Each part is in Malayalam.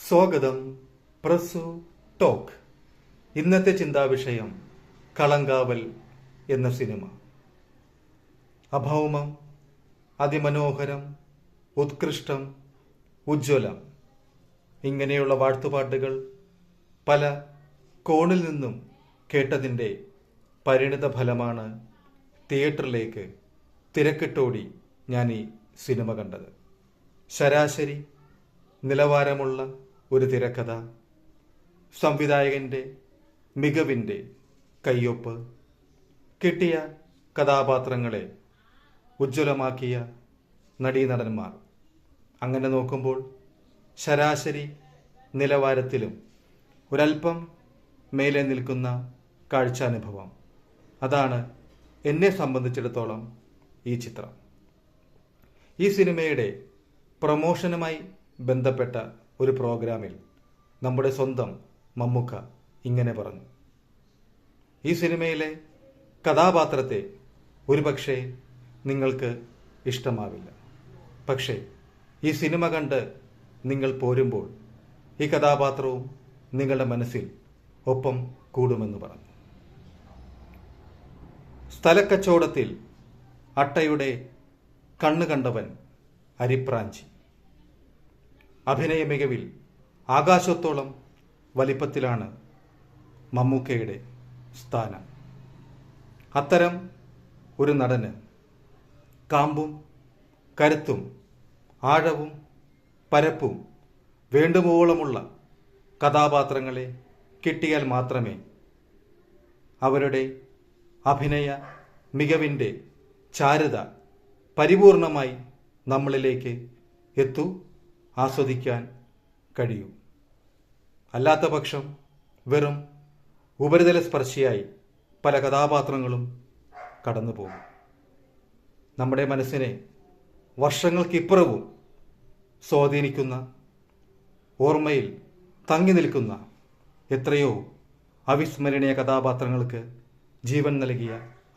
സ്വാഗതം പ്രസു ടോക്ക്. ഇന്നത്തെ ചിന്താവിഷയം കളങ്കാവൽ എന്ന സിനിമ. അഭൗമം, അതിമനോഹരം, ഉത്കൃഷ്ടം, ഉജ്ജ്വലം ഇങ്ങനെയുള്ള വാഴ്ത്തുപാട്ടുകൾ പല കോണിൽ നിന്നും കേട്ടതിൻ്റെ പരിണിത ഫലമാണ് തിയേറ്ററിലേക്ക് തിരക്കിട്ടോടി ഞാൻ ഈ സിനിമ കണ്ടത്. ശരാശരി നിലവാരമുള്ള ഒരു തിരക്കഥ, സംവിധായകൻ്റെ മികവിൻ്റെ കയ്യൊപ്പ്, കിട്ടിയ കഥാപാത്രങ്ങളെ ഉജ്ജ്വലമാക്കിയ നടീനടന്മാർ, അങ്ങനെ നോക്കുമ്പോൾ ശരാശരി നിലവാരത്തിലും ഒരൽപ്പം മേലെ നിൽക്കുന്ന കാഴ്ചാനുഭവം. അതാണ് എന്നെ സംബന്ധിച്ചിടത്തോളം ഈ ചിത്രം. ഈ സിനിമയുടെ പ്രമോഷനുമായി ബന്ധപ്പെട്ട ഒരു പ്രോഗ്രാമിൽ നമ്മുടെ സ്വന്തം മമ്മൂക്ക ഇങ്ങനെ പറഞ്ഞു: ഈ സിനിമയിലെ കഥാപാത്രത്തെ ഒരുപക്ഷെ നിങ്ങൾക്ക് ഇഷ്ടമാവില്ല, പക്ഷേ ഈ സിനിമ കണ്ട് നിങ്ങൾ പോരുമ്പോൾ ഈ കഥാപാത്രവും നിങ്ങളുടെ മനസ്സിൽ ഒപ്പം കൂടുമെന്ന് പറഞ്ഞു. സ്ഥലക്കച്ചവടത്തിൽ അട്ടയുടെ കണ്ണ് കണ്ടവൻ അരിപ്രാഞ്ചി. അഭിനയ മികവിൽ ആകാശത്തോളം വലിപ്പത്തിലാണ് മമ്മൂക്കയുടെ സ്ഥാനം. അത്തരം ഒരു നടന് കാമ്പും കരുത്തും ആഴവും പരപ്പും വേണ്ടുവോളമുള്ള കഥാപാത്രങ്ങളെ കിട്ടിയാൽ മാത്രമേ അവരുടെ അഭിനയ മികവിൻ്റെ ചാരുത പരിപൂർണമായി നമ്മളിലേക്ക് ആസ്വദിക്കാൻ കഴിയൂ. അല്ലാത്ത പക്ഷം വെറും ഉപരിതല സ്പർശിയായി പല കഥാപാത്രങ്ങളും കടന്നു പോകും. നമ്മുടെ മനസ്സിനെ വർഷങ്ങൾക്കിപ്പുറവും സ്വാധീനിക്കുന്ന, ഓർമ്മയിൽ തങ്ങി നിൽക്കുന്ന എത്രയോ അവിസ്മരണീയ കഥാപാത്രങ്ങൾക്ക് ജീവൻ നൽകിയ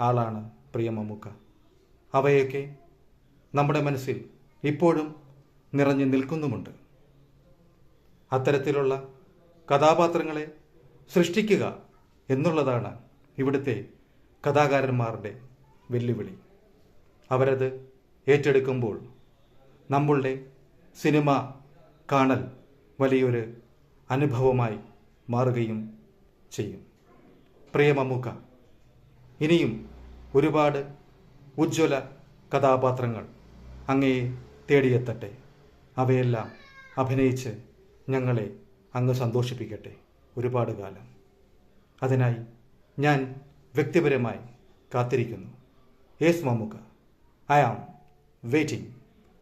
ആളാണ് പ്രിയ മമ്മൂക്ക. അവയൊക്കെ നമ്മുടെ മനസ്സിൽ ഇപ്പോഴും നിറഞ്ഞു നിൽക്കുന്നുമുണ്ട്. അത്തരത്തിലുള്ള കഥാപാത്രങ്ങളെ സൃഷ്ടിക്കുക എന്നുള്ളതാണ് ഇവിടുത്തെ കഥാകാരന്മാരുടെ വെല്ലുവിളി. അവരത് ഏറ്റെടുക്കുമ്പോൾ നമ്മളുടെ സിനിമ കാണൽ വലിയൊരു അനുഭവമായി മാറുകയും ചെയ്യും. പ്രിയ മമ്മൂക്ക, ഇനിയും ഒരുപാട് ഉജ്ജ്വല കഥാപാത്രങ്ങൾ അങ്ങയെ തേടിയെത്തട്ടെ. അവയെല്ലാം അഭിനയിച്ച് ഞങ്ങളെ അങ്ങ് സന്തോഷിപ്പിക്കട്ടെ ഒരുപാട് കാലം. അതിനായി ഞാൻ വ്യക്തിപരമായി കാത്തിരിക്കുന്നു. Yes Mammukka, I am waiting.